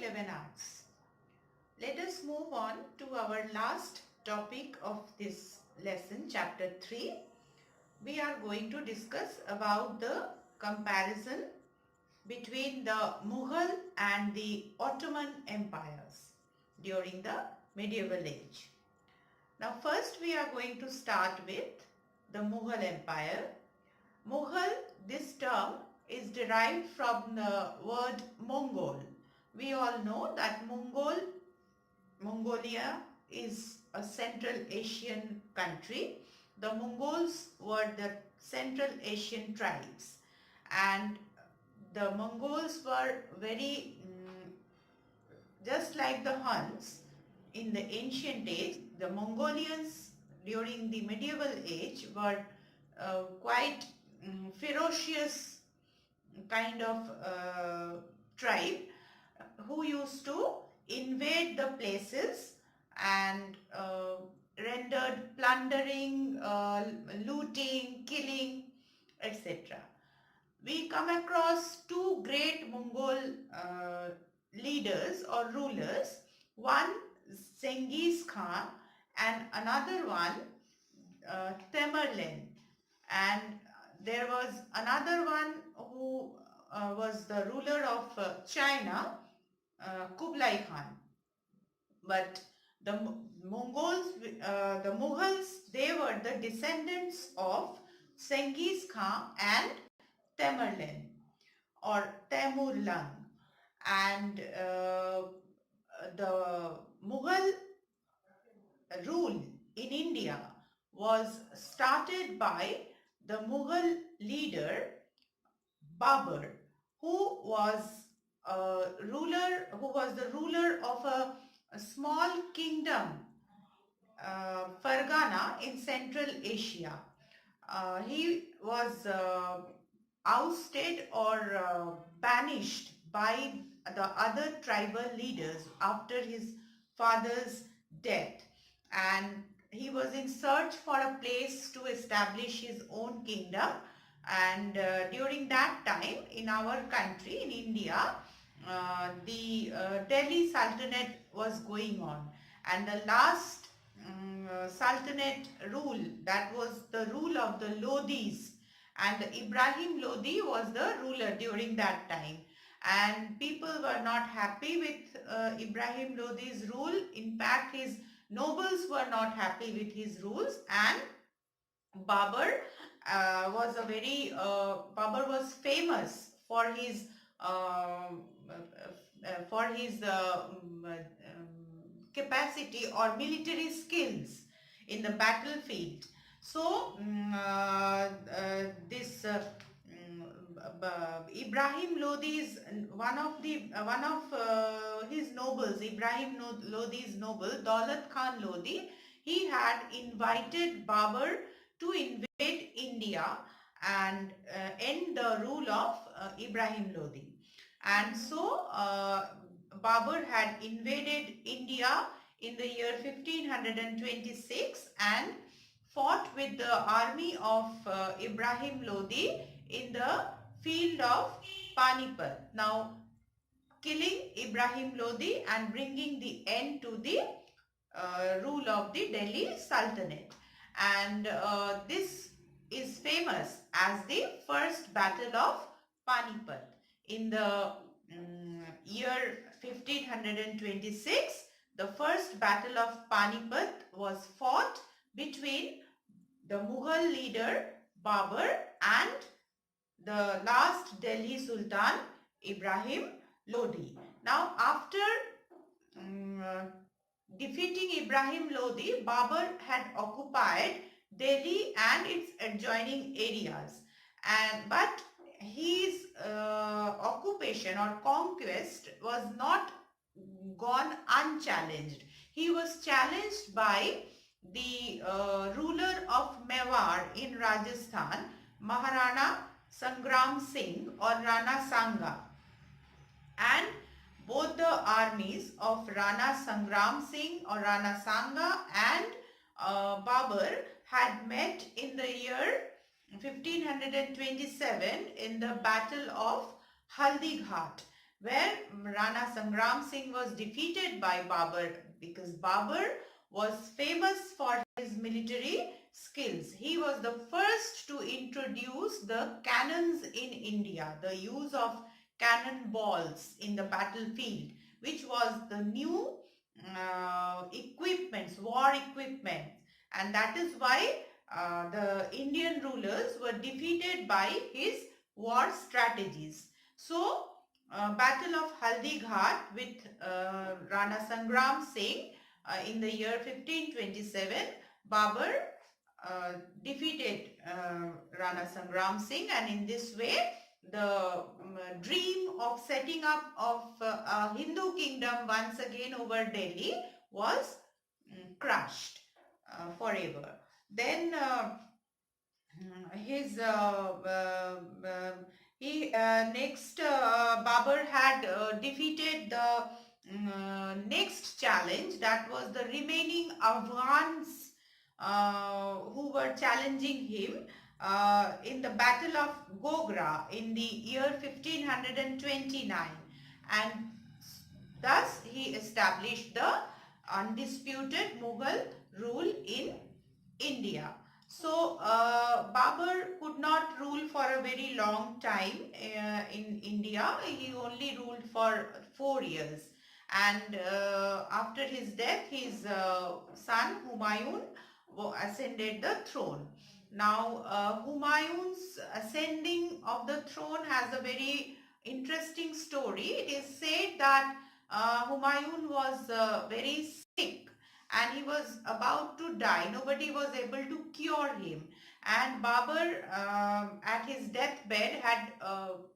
11 hours. Let us move on to our last topic of this lesson, chapter 3. We are going to discuss about the comparison between the Mughal and the Ottoman empires during the medieval age. Now first we are going to start with the Mughal Empire. Mughal, this term is derived from the word Mongol. We all know that Mongolia is a Central Asian country. The Mongols were the Central Asian tribes, and the Mongols were very just like the Huns in the ancient age. The Mongolians during the medieval age were quite ferocious kind of tribe who used to invade the places and rendered plundering, looting, killing, etc. We come across two great Mongol leaders or rulers, one Genghis Khan and another one Tamerlane, and there was another one who was the ruler of China, Kublai Khan. But the Mughals, they were the descendants of Genghis Khan and Tamerlane or Temurlang, and the Mughal rule in India was started by the Mughal leader Babur, who was the ruler of a small kingdom, Fargana, in Central Asia. He was ousted or banished by the other tribal leaders after his father's death, and he was in search for a place to establish his own kingdom. And during that time in our country, in India, the Delhi Sultanate was going on, and the last Sultanate rule, that was the rule of the Lodhis, and Ibrahim Lodi was the ruler during that time, and people were not happy with Ibrahim Lodi's rule. In fact, his nobles were not happy with his rules, and Babur was famous for his capacity or military skills in the battlefield. So Ibrahim Lodi's one of his nobles, Ibrahim Lodi's noble, Daulat Khan Lodi, he had invited Babur to invade India and end the rule of Ibrahim Lodi. And so Babur had invaded India in the year 1526 and fought with the army of Ibrahim Lodi in the field of Panipat. Now, killing Ibrahim Lodi and bringing the end to the rule of the Delhi Sultanate. And this is famous as the first battle of Panipat. In the year 1526, the first battle of Panipat was fought between the Mughal leader Babur and the last Delhi Sultan Ibrahim Lodi. Now, after defeating Ibrahim Lodi, Babur had occupied Delhi and its adjoining areas, but his occupation or conquest was not gone unchallenged. He was challenged by the ruler of Mewar in Rajasthan, Maharana Sangram Singh or Rana Sanga, and both the armies of Rana Sangram Singh or Rana Sanga and Babur had met in the year 1527 in the Battle of Haldighat, where Rana Sangram Singh was defeated by Babur, because Babur was famous for his military skills. He was the first to introduce the cannons in India, the use of cannonballs in the battlefield, which was the new equipments, war equipment, and that is why the Indian rulers were defeated by his war strategies. So, Battle of Haldi Ghat with Rana Sangram Singh in the year 1527, Babur defeated Rana Sangram Singh, and in this way the dream of setting up of a Hindu kingdom once again over Delhi was crushed forever. Then his he next Babur had defeated the next challenge, that was the remaining Afghans who were challenging him in the Battle of Gogra in the year 1529, and thus he established the undisputed Mughal rule in India. So Babur could not rule for a very long time in India. He only ruled for 4 years, and after his death his son Humayun ascended the throne. Now Humayun's ascending of the throne has a very interesting story. It is said that Humayun was very sick and he was about to die. Nobody was able to cure him. And Babur at his deathbed had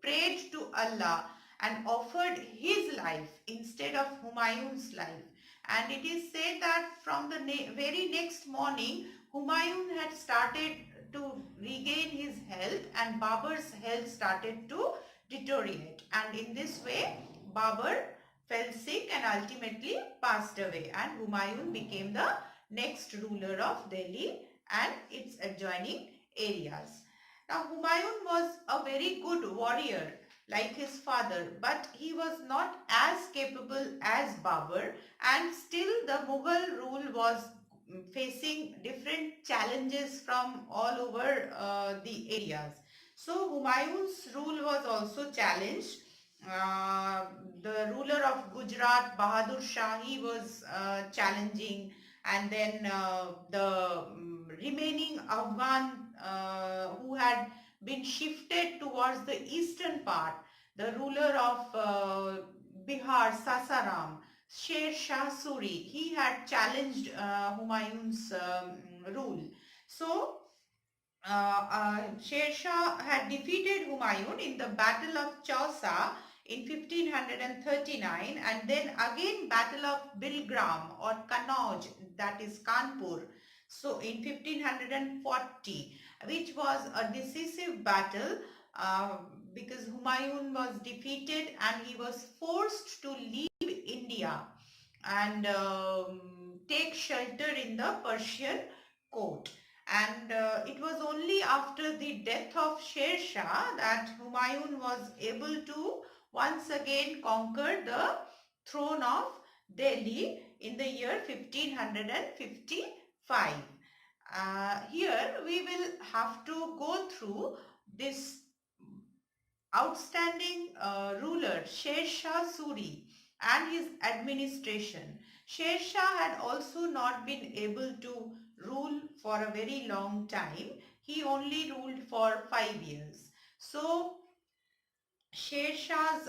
prayed to Allah and offered his life instead of Humayun's life. And it is said that from the very next morning, Humayun had started to regain his health and Babur's health started to deteriorate. And in this way, Babur fell sick and ultimately passed away, and Humayun became the next ruler of Delhi and its adjoining areas. Now Humayun was a very good warrior like his father, but he was not as capable as Babur, and still the Mughal rule was facing different challenges from all over the areas. So Humayun's rule was also challenged. The ruler of Gujarat, Bahadur Shah, he was challenging, and then the remaining Afghan who had been shifted towards the eastern part, the ruler of Bihar, Sasaram, Sher Shah Suri, he had challenged Humayun's rule. So Sher Shah had defeated Humayun in the Battle of Chausa in 1539, and then again Battle of Bilgram or Kannauj, that is Kanpur, so in 1540, which was a decisive battle because Humayun was defeated and he was forced to leave India and take shelter in the Persian court. And it was only after the death of Sher Shah that Humayun was able to once again conquer the throne of Delhi in the year 1555. Here we will have to go through this outstanding ruler Sher Shah Suri and his administration. Sher Shah had also not been able to rule for a very long time. He only ruled for 5 years. So Sher Shah's,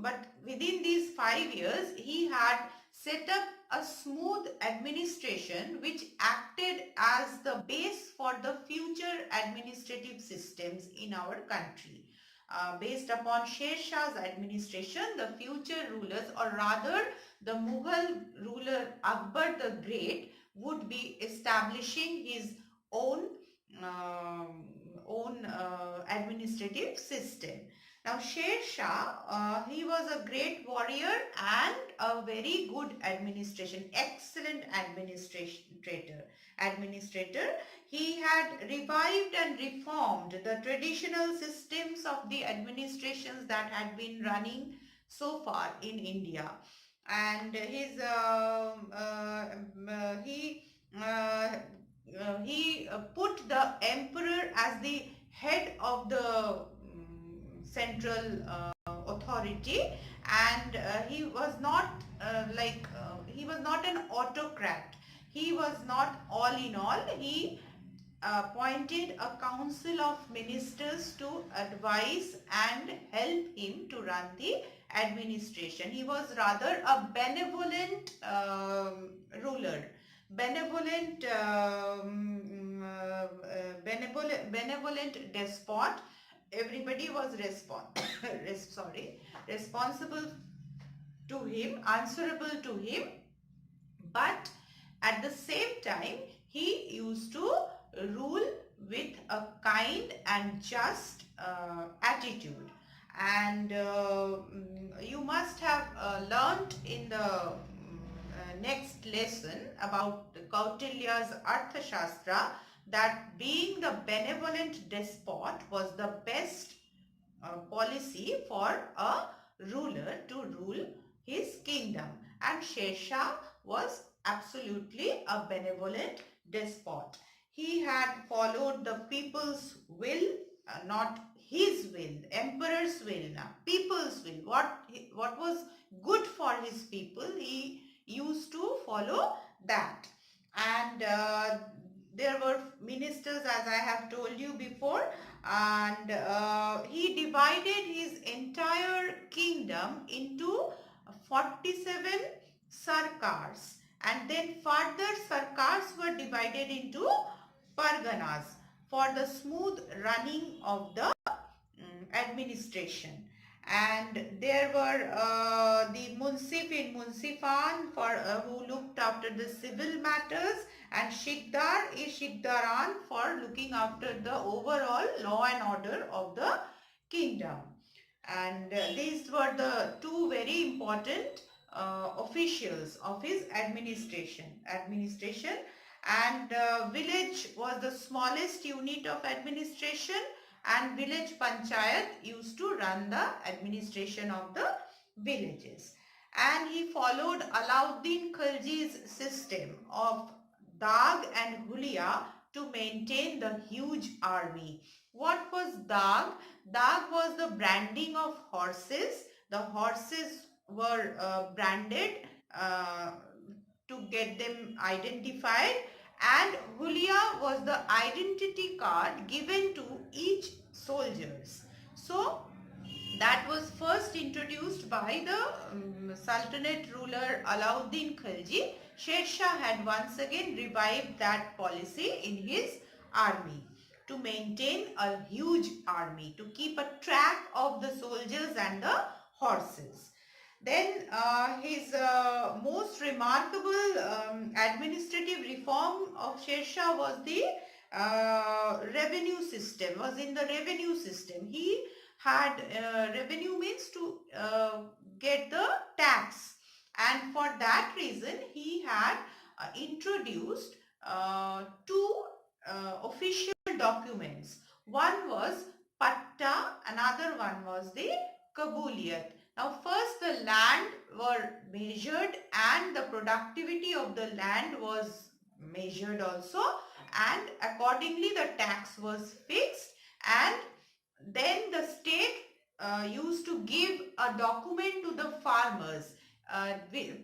but within these 5 years, he had set up a smooth administration which acted as the base for the future administrative systems in our country. Based upon Sher Shah's administration, the future rulers, or rather the Mughal ruler Akbar the Great, would be establishing his own administrative system. Now Sher Shah, he was a great warrior and a very good excellent administrator. He had revived and reformed the traditional systems of the administrations that had been running so far in India. And he put the emperor as the head of the central authority, and he was not he was not an autocrat. He was not all in all. He appointed a council of ministers to advise and help him to run the administration. He was rather a benevolent ruler, benevolent, benevolent despot. Everybody was responsible to him, answerable to him, but at the same time he used to rule with a kind and just attitude. And you must have learnt in the next lesson about Kautilya's Arthashastra that being the benevolent despot was the best policy for a ruler to rule his kingdom, and Sher Shah was absolutely a benevolent despot. He had followed the people's will, not his will, emperor's will, now people's will. What was good for his people, he used to follow that. And there were ministers, as I have told you before, and he divided his entire kingdom into 47 sarkars, and then further sarkars were divided into parganas for the smooth running of the administration. And there were the Munsif in Munsifan for who looked after the civil matters, and Shikdar is Shikdaran for looking after the overall law and order of the kingdom. And these were the two very important officials of his administration. And village was the smallest unit of administration, and village panchayat used to run the administration of the villages. And he followed Alauddin Khilji's system of Dag and Hulia to maintain the huge army. What was Dag? Dag was the branding of horses. The horses were branded to get them identified, and Hulia was the identity card given to each soldiers. So that was first introduced by the Sultanate ruler Alauddin Khilji. Sher Shah had once again revived that policy in his army to maintain a huge army, to keep a track of the soldiers and the horses. Then his most remarkable administrative reform of Sher Shah was the revenue system, was in the revenue system. He had revenue means to get the tax, and for that reason he had introduced two official documents. One was patta, another one was the kabuliyat. Now first the land were measured, and the productivity of the land was measured also, and accordingly the tax was fixed. And then the state used to give a document to the farmers,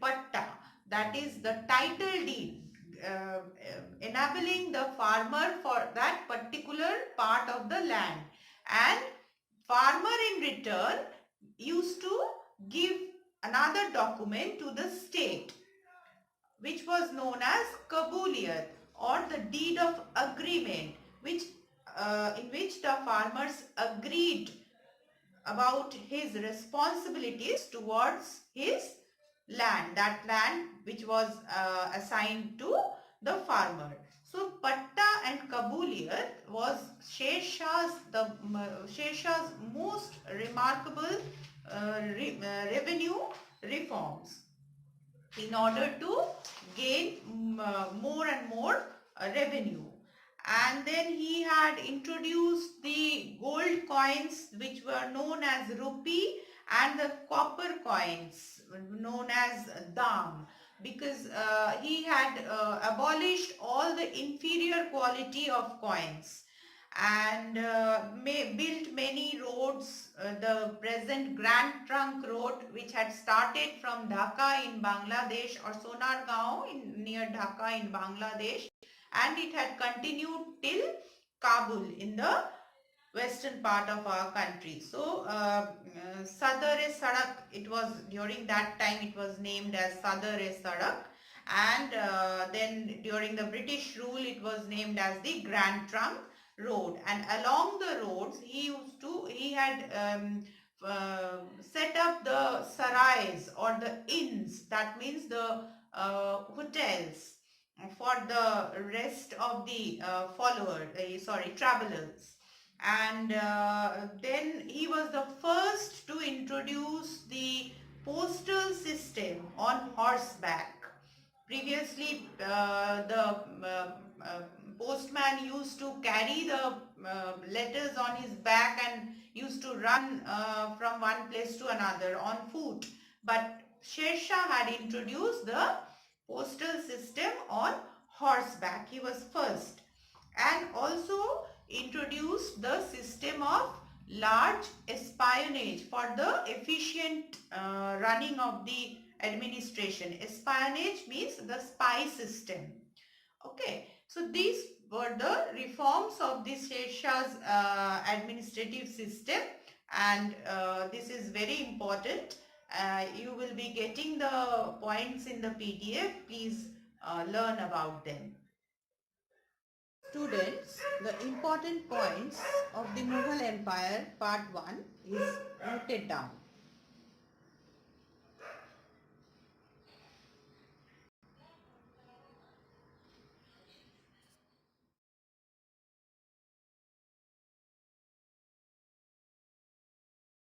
patta, that is the title deed, enabling the farmer for that particular part of the land, and farmer in return used to give another document to the state, which was known as kabuliyat, or the deed of agreement, which in which the farmers agreed about his responsibilities towards his land, that land which was assigned to the farmer. So patta and kabuliyat was Sher Shah's most remarkable revenue reforms in order to gain more and more revenue. And then he had introduced the gold coins, which were known as rupee, and the copper coins known as dam, because he had abolished all the inferior quality of coins, and built many roads. The present Grand Trunk Road, which had started from Dhaka in Bangladesh, or Sonargaon near Dhaka in Bangladesh, and it had continued till Kabul in the western part of our country. So Sadar-e-Sadak, it was during that time it was named as Sadar-e-Sadak, and then during the British rule it was named as the Grand Trunk Road. And along the roads he had set up the sarais, or the inns, that means the hotels for the rest of the travelers. And then he was the first to introduce the postal system on horseback. Previously, the postman used to carry the letters on his back and used to run from one place to another on foot. But Sher Shah had introduced the postal system on horseback. He was first, and also introduced the system of large espionage for the efficient running of the administration. Espionage means the spy system. Okay, so these were the reforms of the Sher Shah's administrative system, and this is very important. You will be getting the points in the PDF. Please learn about them. Students, the important points of the Mughal Empire part 1 is noted down.